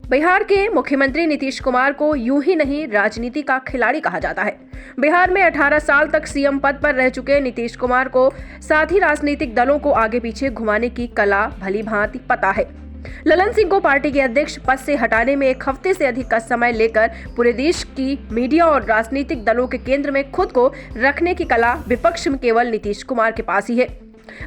बिहार के मुख्यमंत्री नीतीश कुमार को यूं ही नहीं राजनीति का खिलाड़ी कहा जाता है। बिहार में 18 साल तक सीएम पद पर रह चुके नीतीश कुमार को साथ ही राजनीतिक दलों को आगे पीछे घुमाने की कला भली भांति पता है। ललन सिंह को पार्टी के अध्यक्ष पद से हटाने में एक हफ्ते से अधिक का समय लेकर पूरे देश की मीडिया और राजनीतिक दलों के केंद्र में खुद को रखने की कला विपक्ष में केवल नीतीश कुमार के पास ही है।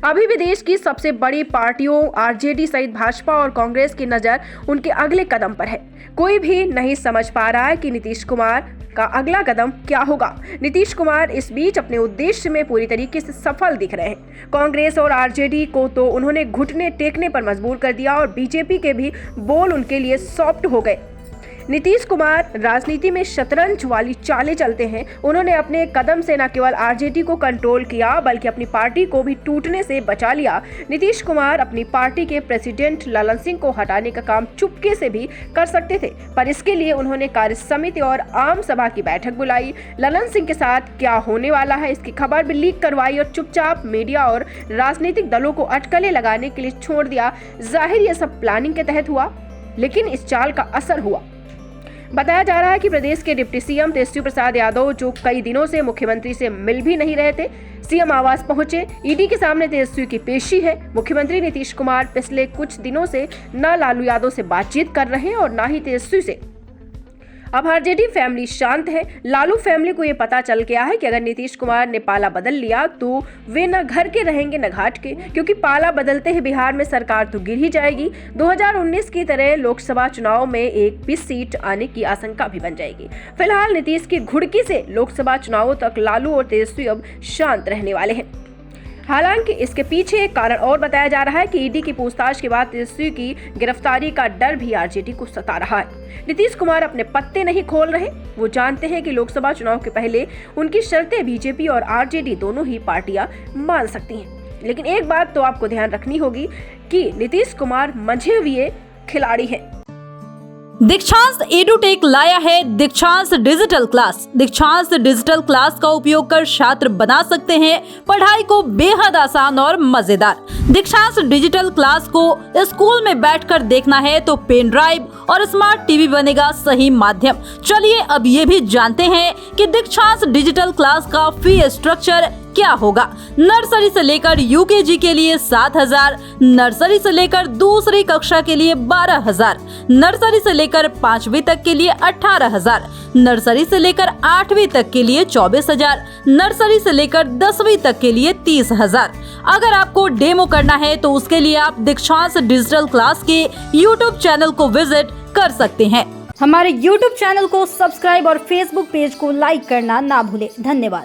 अभी भी देश की सबसे बड़ी पार्टियों आरजेडी सहित भाजपा और कांग्रेस की नजर उनके अगले कदम पर है। कोई भी नहीं समझ पा रहा है कि नीतीश कुमार का अगला कदम क्या होगा। नीतीश कुमार इस बीच अपने उद्देश्य में पूरी तरीके से सफल दिख रहे हैं। कांग्रेस और आरजेडी को तो उन्होंने घुटने टेकने पर मजबूर कर दिया और बीजेपी के भी बोल उनके लिए सॉफ्ट हो गए। नीतीश कुमार राजनीति में शतरंज वाली चालें चलते हैं। उन्होंने अपने कदम से न केवल आरजेडी को कंट्रोल किया बल्कि अपनी पार्टी को भी टूटने से बचा लिया। नीतीश कुमार अपनी पार्टी के प्रेसिडेंट ललन सिंह को हटाने का काम चुपके से भी कर सकते थे, पर इसके लिए उन्होंने कार्य समिति और आम सभा की बैठक बुलाई। ललन सिंह के साथ क्या होने वाला है इसकी खबर भी लीक करवाई और चुपचाप मीडिया और राजनीतिक दलों को अटकलें लगाने के लिए छोड़ दिया। जाहिर ये सब प्लानिंग के तहत हुआ, लेकिन इस चाल का असर हुआ। बताया जा रहा है कि प्रदेश के डिप्टी सीएम तेजस्वी प्रसाद यादव, जो कई दिनों से मुख्यमंत्री से मिल भी नहीं रहे थे, सीएम आवास पहुंचे। ईडी के सामने तेजस्वी की पेशी है। मुख्यमंत्री नीतीश कुमार पिछले कुछ दिनों से न लालू यादव से बातचीत कर रहे हैं और न ही तेजस्वी से। अब आरजेडी फैमिली शांत है। लालू फैमिली को ये पता चल गया है कि अगर नीतीश कुमार ने पाला बदल लिया तो वे न घर के रहेंगे न घाट के, क्योंकि पाला बदलते ही बिहार में सरकार तो गिर ही जाएगी। 2019 की तरह लोकसभा चुनाव में एक भी सीट आने की आशंका भी बन जाएगी। फिलहाल नीतीश की घुड़की से लोकसभा चुनावों तक लालू और तेजस्वी अब शांत रहने वाले हैं। हालांकि इसके पीछे एक कारण और बताया जा रहा है कि ईडी की पूछताछ के बाद तेजस्वी की गिरफ्तारी का डर भी आरजेडी को सता रहा है। नीतीश कुमार अपने पत्ते नहीं खोल रहे। वो जानते हैं कि लोकसभा चुनाव के पहले उनकी शर्तें बीजेपी और आरजेडी दोनों ही पार्टियां मान सकती हैं। लेकिन एक बात तो आपको ध्यान रखनी होगी कि नीतीश कुमार मंझे हुए खिलाड़ी हैं। दीक्षांत एडुटेक लाया है दीक्षांत डिजिटल क्लास। दीक्षांत डिजिटल क्लास का उपयोग कर छात्र बना सकते हैं पढ़ाई को बेहद आसान और मजेदार। दीक्षांत डिजिटल क्लास को स्कूल में बैठकर देखना है तो पेन ड्राइव और स्मार्ट टीवी बनेगा सही माध्यम। चलिए अब ये भी जानते हैं कि दीक्षांत डिजिटल क्लास का फी स्ट्रक्चर क्या होगा। नर्सरी से लेकर यूकेजी के लिए 7,000, नर्सरी से लेकर दूसरी कक्षा के लिए 12,000, नर्सरी से लेकर 5वीं तक के लिए 18,000, नर्सरी से लेकर 8वीं तक के लिए 24,000, नर्सरी से लेकर 10वीं तक के लिए 30,000। अगर आपको डेमो करना है तो उसके लिए आप दीक्षांत डिजिटल क्लास के यूट्यूब चैनल को विजिट कर सकते हैं। हमारे यूट्यूब चैनल को सब्सक्राइब और फेसबुक पेज को लाइक करना ना भूले। धन्यवाद।